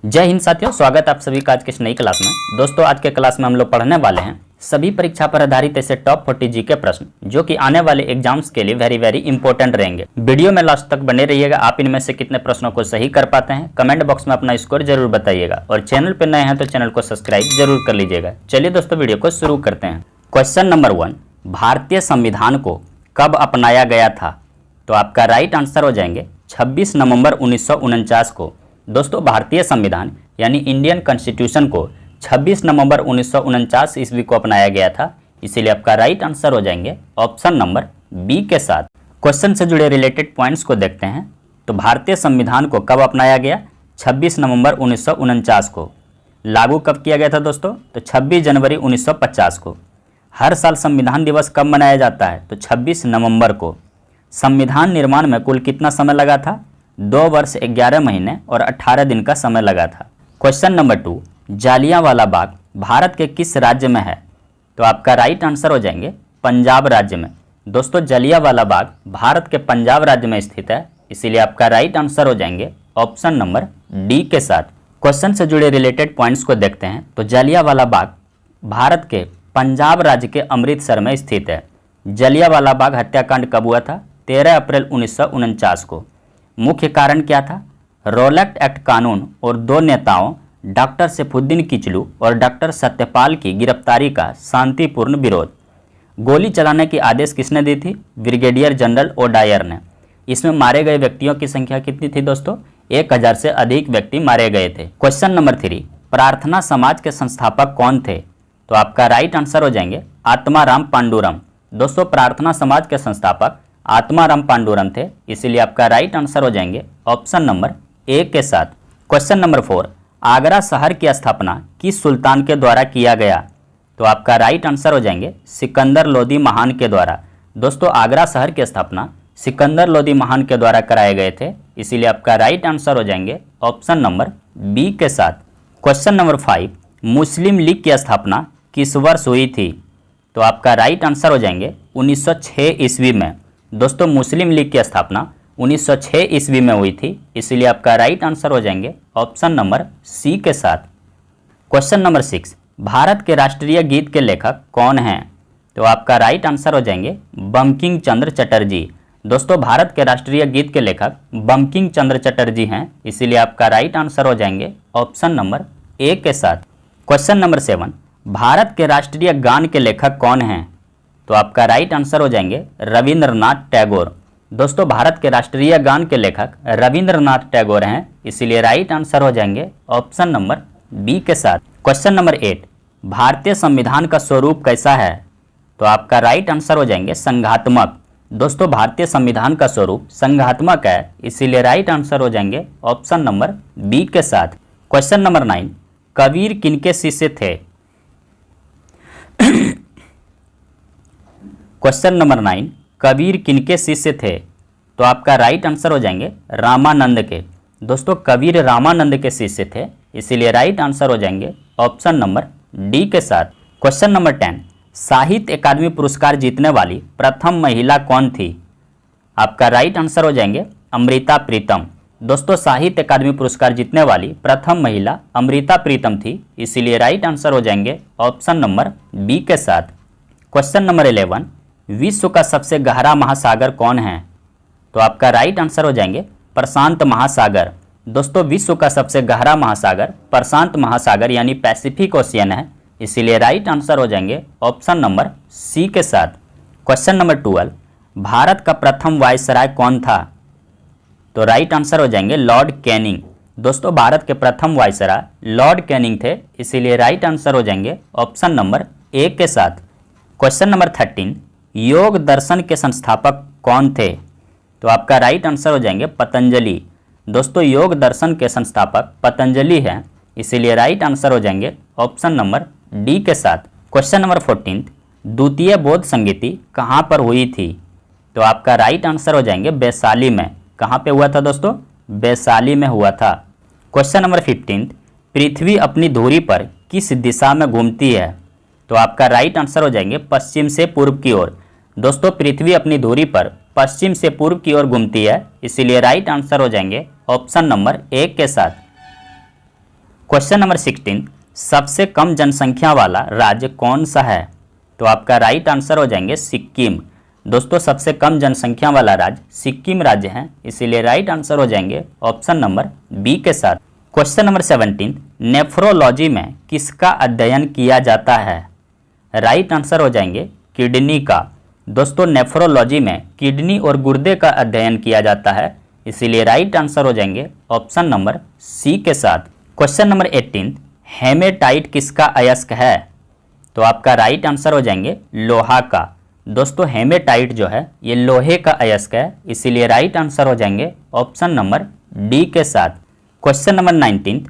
जय हिंद साथियों, स्वागत है आप सभी का आज की इस नई क्लास में। दोस्तों, आज के क्लास में हम लोग पढ़ने वाले हैं सभी परीक्षा पर आधारित ऐसे टॉप 40 जीके प्रश्न जो कि आने वाले एग्जाम्स के लिए वेरी इंपॉर्टेंट रहेंगे। वीडियो में लास्ट तक बने रहिएगा। आप इनमें से कितने प्रश्नों को सही कर पाते हैं कमेंट बॉक्स में अपना स्कोर जरूर बताइएगा और चैनल पर नए हैं तो चैनल को सब्सक्राइब जरूर कर लीजिएगा। चलिए दोस्तों, वीडियो को शुरू करते हैं। क्वेश्चन नंबर 1, भारतीय संविधान को कब अपनाया गया था? तो आपका राइट आंसर हो जाएंगे 26 नवंबर 1949 को। दोस्तों, भारतीय संविधान यानी इंडियन कॉन्स्टिट्यूशन को 26 नवंबर 1949 ईस्वी को अपनाया गया था, इसीलिए आपका राइट आंसर हो जाएंगे ऑप्शन नंबर बी के साथ। क्वेश्चन से जुड़े रिलेटेड पॉइंट्स को देखते हैं। तो भारतीय संविधान को कब अपनाया गया? 26 नवंबर 1949 को। लागू कब किया गया था दोस्तों? तो 26 जनवरी 1950 को। हर साल संविधान दिवस कब मनाया जाता है? तो 26 नवंबर को। संविधान निर्माण में कुल कितना समय लगा था? 2 वर्ष 11 महीने और 18 दिन का समय लगा था। क्वेश्चन नंबर 2, जालियांवाला बाग भारत के किस राज्य में है? तो आपका राइट आंसर हो जाएंगे पंजाब राज्य में। दोस्तों, जालियांवाला बाग भारत के पंजाब राज्य में स्थित है, इसीलिए आपका राइट आंसर हो जाएंगे ऑप्शन नंबर डी के साथ। क्वेश्चन से जुड़े रिलेटेड पॉइंट्स को देखते हैं। तो जालियांवाला बाग भारत के पंजाब राज्य के अमृतसर में स्थित है। जालियांवाला बाग हत्याकांड कब हुआ था? 13 अप्रैल 1949 को। मुख्य कारण क्या था? रॉलेट एक्ट कानून और 2 नेताओं डॉक्टर सैफुद्दीन किचलू और डॉक्टर सत्यपाल की गिरफ्तारी का शांतिपूर्ण विरोध। गोली चलाने की आदेश किसने दी थी? ब्रिगेडियर जनरल ओडायर ने। इसमें मारे गए व्यक्तियों की संख्या कितनी थी दोस्तों? 1000 से अधिक व्यक्ति मारे गए थे। क्वेश्चन नंबर 3, प्रार्थना समाज के संस्थापक कौन थे? तो आपका राइट आंसर हो जाएंगे आत्माराम पांडुरंग। दोस्तों, प्रार्थना समाज के संस्थापक आत्माराम पांडुरंग थे, इसीलिए आपका राइट आंसर हो जाएंगे ऑप्शन नंबर ए के साथ। क्वेश्चन नंबर 4, आगरा शहर की स्थापना किस सुल्तान के द्वारा किया गया? तो आपका राइट आंसर हो जाएंगे सिकंदर लोदी महान के द्वारा। दोस्तों, आगरा शहर की स्थापना सिकंदर लोदी महान के द्वारा कराए गए थे, इसीलिए आपका राइट आंसर हो जाएंगे ऑप्शन नंबर बी के साथ। क्वेश्चन नंबर 5, मुस्लिम लीग की स्थापना किस वर्ष हुई थी? तो आपका राइट आंसर हो जाएंगे 1906 ईस्वी में। दोस्तों, मुस्लिम लीग की स्थापना 1906 ईस्वी में हुई थी, इसीलिए आपका राइट आंसर हो जाएंगे ऑप्शन नंबर सी के साथ। क्वेश्चन नंबर 6, भारत के राष्ट्रीय गीत के लेखक कौन हैं? तो आपका राइट आंसर हो जाएंगे बंकिम चंद्र चटर्जी। दोस्तों, भारत के राष्ट्रीय गीत के लेखक बंकिम चंद्र चटर्जी हैं, इसीलिए आपका राइट आंसर हो जाएंगे ऑप्शन नंबर ए के साथ। क्वेश्चन नंबर 7, भारत के राष्ट्रीय गान के लेखक कौन हैं? तो आपका राइट आंसर हो जाएंगे रविंद्रनाथ टैगोर। दोस्तों, भारत के राष्ट्रीय गान के लेखक रविंद्रनाथ टैगोर हैं, इसीलिए राइट आंसर हो जाएंगे ऑप्शन नंबर बी के साथ। क्वेश्चन नंबर 8, भारतीय संविधान का स्वरूप कैसा है? तो आपका राइट आंसर हो जाएंगे संघात्मक। दोस्तों, भारतीय संविधान का स्वरूप संघात्मक है, इसीलिए राइट आंसर हो जाएंगे ऑप्शन नंबर बी के साथ। क्वेश्चन नंबर 9, कबीर किनके शिष्य थे? क्वेश्चन नंबर 9, कबीर किनके शिष्य थे? तो आपका राइट आंसर हो जाएंगे रामानंद के। दोस्तों, कबीर रामानंद के शिष्य थे, इसीलिए राइट आंसर हो जाएंगे ऑप्शन नंबर डी के साथ। क्वेश्चन नंबर 10, साहित्य अकादमी पुरस्कार जीतने वाली प्रथम महिला कौन थी? आपका राइट आंसर हो जाएंगे अमृता प्रीतम। दोस्तों, साहित्य अकादमी पुरस्कार जीतने वाली प्रथम महिला अमृता प्रीतम थी, इसीलिए राइट आंसर हो जाएंगे ऑप्शन नंबर बी के साथ। क्वेश्चन नंबर 11, विश्व का सबसे गहरा महासागर कौन है? तो आपका राइट आंसर हो जाएंगे प्रशांत महासागर। दोस्तों, विश्व का सबसे गहरा महासागर प्रशांत महासागर यानी पैसिफिक ओशियन है, इसीलिए राइट आंसर हो जाएंगे ऑप्शन नंबर सी के साथ। क्वेश्चन नंबर 12, भारत का प्रथम वायसराय कौन था? तो राइट आंसर हो जाएंगे लॉर्ड कैनिंग। दोस्तों, भारत के प्रथम वायसराय लॉर्ड कैनिंग थे, इसीलिए राइट आंसर हो जाएंगे ऑप्शन नंबर ए के साथ। क्वेश्चन नंबर 13, योग दर्शन के संस्थापक कौन थे? तो आपका राइट आंसर हो जाएंगे पतंजलि। दोस्तों, योग दर्शन के संस्थापक पतंजलि हैं, इसीलिए राइट आंसर हो जाएंगे ऑप्शन नंबर डी के साथ। क्वेश्चन नंबर 14, द्वितीय बौद्ध संगीति कहाँ पर हुई थी? तो आपका राइट आंसर हो जाएंगे वैशाली में। कहाँ पे हुआ था दोस्तों? वैशाली में हुआ था। क्वेश्चन नंबर 15, पृथ्वी अपनी धुरी पर किस दिशा में घूमती है? तो आपका राइट आंसर हो जाएंगे पश्चिम से पूर्व की ओर। दोस्तों, पृथ्वी अपनी धुरी पर पश्चिम से पूर्व की ओर घूमती है, इसीलिए राइट आंसर हो जाएंगे ऑप्शन नंबर ए के साथ। क्वेश्चन नंबर 16, सबसे कम जनसंख्या वाला राज्य कौन सा है? तो आपका राइट आंसर हो जाएंगे सिक्किम। दोस्तों सबसे कम जनसंख्या वाला राज्य सिक्किम राज्य है, इसीलिए राइट आंसर हो जाएंगे ऑप्शन नंबर बी के साथ। क्वेश्चन नंबर 17, नेफ्रोलॉजी में किसका अध्ययन किया जाता है? राइट आंसर हो जाएंगे किडनी का। दोस्तों नेफ्रोलॉजी में किडनी और गुर्दे का अध्ययन किया जाता है, इसीलिए राइट आंसर हो जाएंगे ऑप्शन नंबर सी के साथ। क्वेश्चन नंबर 18, हेमेटाइट किसका अयस्क है? तो आपका राइट आंसर हो जाएंगे लोहा का। दोस्तों हेमेटाइट जो है ये लोहे का अयस्क है, इसीलिए राइट आंसर हो जाएंगे ऑप्शन नंबर डी के साथ। क्वेश्चन नंबर 19,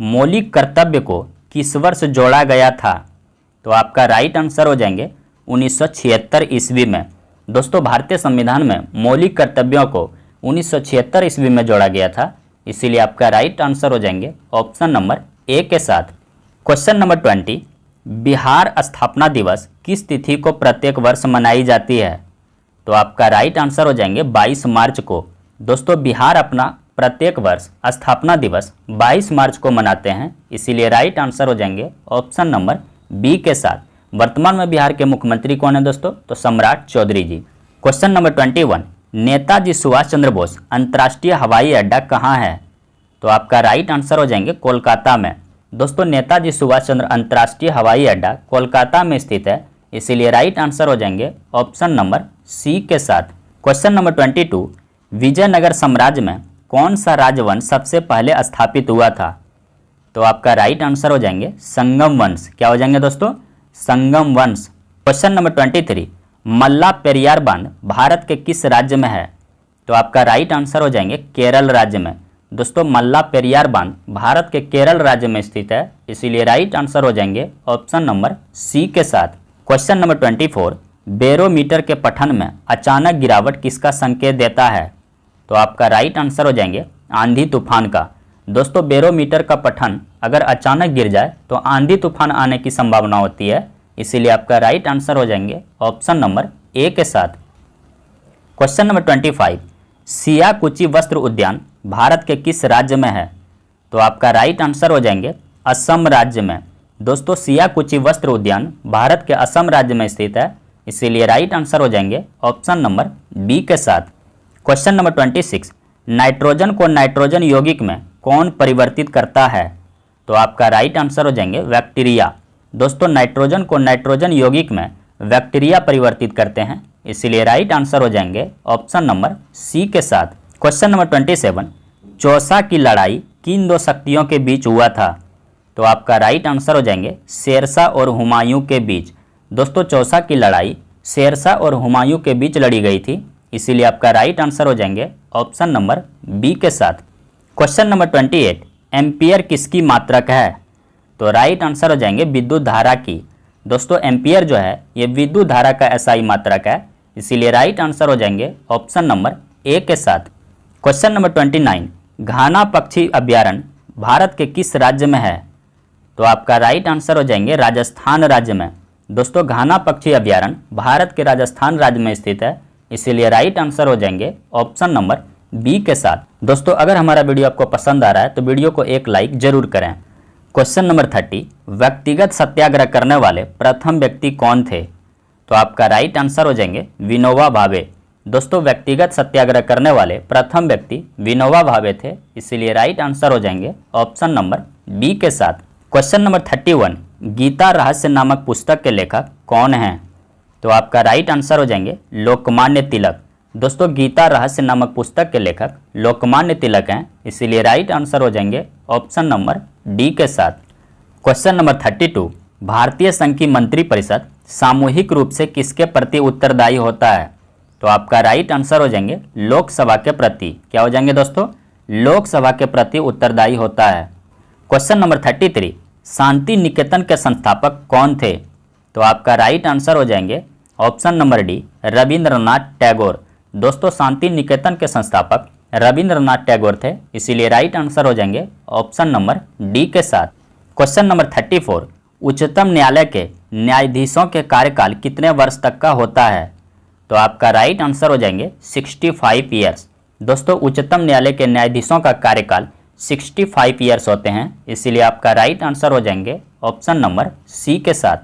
मौलिक कर्तव्य को किस वर्ष जोड़ा गया था? तो आपका राइट आंसर हो जाएंगे 1976 ईस्वी में। दोस्तों भारतीय संविधान में मौलिक कर्तव्यों को 1976 ईस्वी में जोड़ा गया था, इसीलिए आपका राइट आंसर हो जाएंगे ऑप्शन नंबर ए के साथ। क्वेश्चन नंबर 20, बिहार स्थापना दिवस किस तिथि को प्रत्येक वर्ष मनाई जाती है? तो आपका राइट आंसर हो जाएंगे 22 मार्च को। दोस्तों बिहार अपना प्रत्येक वर्ष स्थापना दिवस 22 मार्च को मनाते हैं, इसीलिए राइट आंसर हो जाएंगे ऑप्शन नंबर बी के साथ। वर्तमान में बिहार के मुख्यमंत्री कौन है दोस्तों? तो सम्राट चौधरी जी। क्वेश्चन नंबर 21, नेताजी सुभाष चंद्र बोस अंतर्राष्ट्रीय हवाई अड्डा कहाँ है? तो आपका राइट आंसर हो जाएंगे कोलकाता में। दोस्तों नेताजी सुभाष चंद्र अंतर्राष्ट्रीय हवाई अड्डा कोलकाता में स्थित है, इसीलिए राइट आंसर हो जाएंगे ऑप्शन नंबर सी के साथ। क्वेश्चन नंबर 22, विजयनगर साम्राज्य में कौन सा राजवंश सबसे पहले स्थापित हुआ था? तो आपका राइट आंसर हो जाएंगे संगम वंश। क्या हो जाएंगे दोस्तों? संगम वंश। क्वेश्चन नंबर 23, मल्ला पेरियार बांध भारत के किस राज्य में है? तो आपका राइट आंसर हो जाएंगे केरल राज्य में। दोस्तों मल्ला पेरियार बांध भारत के केरल राज्य में स्थित है, इसीलिए राइट आंसर हो जाएंगे ऑप्शन नंबर सी के साथ। क्वेश्चन नंबर 24, बैरोमीटर के पठन में अचानक गिरावट किसका संकेत देता है? तो आपका राइट आंसर हो जाएंगे आंधी तूफान का। दोस्तों बैरोमीटर का पठन अगर अचानक गिर जाए तो आंधी तूफान आने की संभावना होती है, इसीलिए आपका राइट आंसर हो जाएंगे ऑप्शन नंबर ए के साथ। क्वेश्चन नंबर 25, सियाकुची वस्त्र उद्यान भारत के किस राज्य में है? तो आपका राइट आंसर हो जाएंगे असम राज्य में। दोस्तों सियाकुची वस्त्र उद्यान भारत के असम राज्य में स्थित है, इसीलिए राइट आंसर हो जाएंगे ऑप्शन नंबर बी के साथ। क्वेश्चन नंबर 26, नाइट्रोजन को नाइट्रोजन यौगिक में कौन परिवर्तित करता है? तो आपका राइट आंसर हो जाएंगे बैक्टीरिया। दोस्तों नाइट्रोजन को नाइट्रोजन यौगिक में बैक्टीरिया परिवर्तित करते हैं, इसीलिए राइट आंसर हो जाएंगे ऑप्शन नंबर सी के साथ। क्वेश्चन नंबर 27, चौसा की लड़ाई किन दो शक्तियों के बीच हुआ था? तो आपका राइट आंसर हो जाएंगे शेरशाह और हुमायूं के बीच। दोस्तों चौसा की लड़ाई शेरशाह और हुमायूं के बीच लड़ी गई थी, इसीलिए आपका राइट आंसर हो जाएंगे ऑप्शन नंबर बी के साथ। क्वेश्चन नंबर 28, एम्पियर किसकी मात्रक है? तो राइट आंसर हो जाएंगे विद्युत धारा की। दोस्तों एम्पियर जो है ये विद्युत धारा का एसआई मात्रक है, इसीलिए राइट आंसर हो जाएंगे ऑप्शन नंबर ए के साथ। क्वेश्चन नंबर 29, घाना पक्षी अभ्यारण्य भारत के किस राज्य में है? तो आपका राइट आंसर हो जाएंगे राजस्थान राज्य में। दोस्तों घाना पक्षी अभ्यारण्य भारत के राजस्थान राज्य में स्थित है, इसीलिए राइट आंसर हो जाएंगे ऑप्शन नंबर बी के साथ। दोस्तों अगर हमारा वीडियो आपको पसंद आ रहा है तो वीडियो को एक लाइक जरूर करें। क्वेश्चन नंबर 30, व्यक्तिगत सत्याग्रह करने वाले प्रथम व्यक्ति कौन थे? तो आपका राइट आंसर हो जाएंगे विनोबा भावे। दोस्तों व्यक्तिगत सत्याग्रह करने वाले प्रथम व्यक्ति विनोबा भावे थे, इसीलिए राइट आंसर हो जाएंगे ऑप्शन नंबर बी के साथ। क्वेश्चन नंबर 31, गीता रहस्य नामक पुस्तक के लेखक कौन हैं? तो आपका राइट आंसर हो जाएंगे लोकमान्य तिलक। दोस्तों गीता रहस्य नामक पुस्तक के लेखक लोकमान्य तिलक हैं, इसीलिए राइट आंसर हो जाएंगे ऑप्शन नंबर डी के साथ। क्वेश्चन नंबर 32, भारतीय संघ की मंत्रिपरिषद सामूहिक रूप से किसके प्रति उत्तरदायी होता है? तो आपका राइट आंसर हो जाएंगे लोकसभा के प्रति। क्या हो जाएंगे दोस्तों? लोकसभा के प्रति उत्तरदायी होता है। क्वेश्चन नंबर 33, शांति निकेतन के संस्थापक कौन थे? तो आपका राइट आंसर हो जाएंगे option number D Rabindranath Tagore. दोस्तों शांति निकेतन के संस्थापक रविंद्रनाथ टैगोर थे, इसीलिए राइट आंसर हो जाएंगे ऑप्शन नंबर डी के साथ। क्वेश्चन नंबर 34, उच्चतम न्यायालय के न्यायाधीशों के कार्यकाल कितने वर्ष तक का होता है? तो आपका राइट आंसर हो जाएंगे 65 ईयर्स। दोस्तों उच्चतम न्यायालय के न्यायाधीशों का कार्यकाल 65 ईयर्स होते हैं, इसीलिए आपका राइट आंसर हो जाएंगे ऑप्शन नंबर सी के साथ।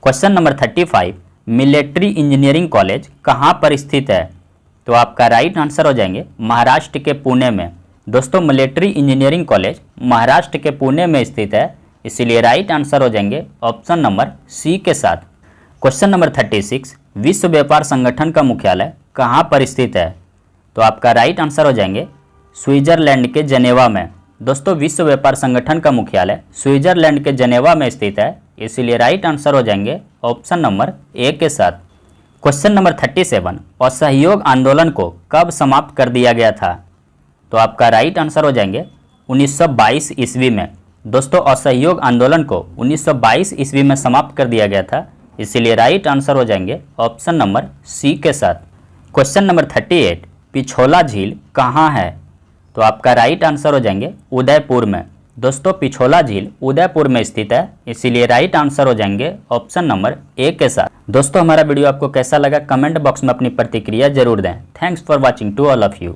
Question number 35, military engineering college कहाँ पर स्थित है? तो आपका राइट आंसर हो जाएंगे महाराष्ट्र के पुणे में। दोस्तों मिलिट्री इंजीनियरिंग कॉलेज महाराष्ट्र के पुणे में स्थित है, इसीलिए राइट आंसर हो जाएंगे ऑप्शन नंबर सी के साथ। क्वेश्चन नंबर 36, विश्व व्यापार संगठन का मुख्यालय कहाँ पर स्थित है? तो आपका राइट आंसर हो जाएंगे स्विट्जरलैंड के जेनेवा में। दोस्तों विश्व व्यापार संगठन का मुख्यालय स्विट्जरलैंड के जेनेवा में स्थित है, इसीलिए राइट आंसर हो जाएंगे ऑप्शन नंबर ए के साथ। क्वेश्चन नंबर 37, असहयोग आंदोलन को कब समाप्त कर दिया गया था? तो आपका राइट आंसर हो जाएंगे 1922 ईस्वी में। दोस्तों असहयोग आंदोलन को 1922 ईस्वी में समाप्त कर दिया गया था, इसीलिए राइट आंसर हो जाएंगे ऑप्शन नंबर सी के साथ। क्वेश्चन नंबर 38, पिछोला झील कहाँ है? तो आपका राइट आंसर हो जाएंगे उदयपुर में। दोस्तों पिछोला झील उदयपुर में स्थित है, इसीलिए राइट आंसर हो जाएंगे ऑप्शन नंबर ए के साथ। दोस्तों हमारा वीडियो आपको कैसा लगा कमेंट बॉक्स में अपनी प्रतिक्रिया जरूर दें। Thanks for watching to all of you.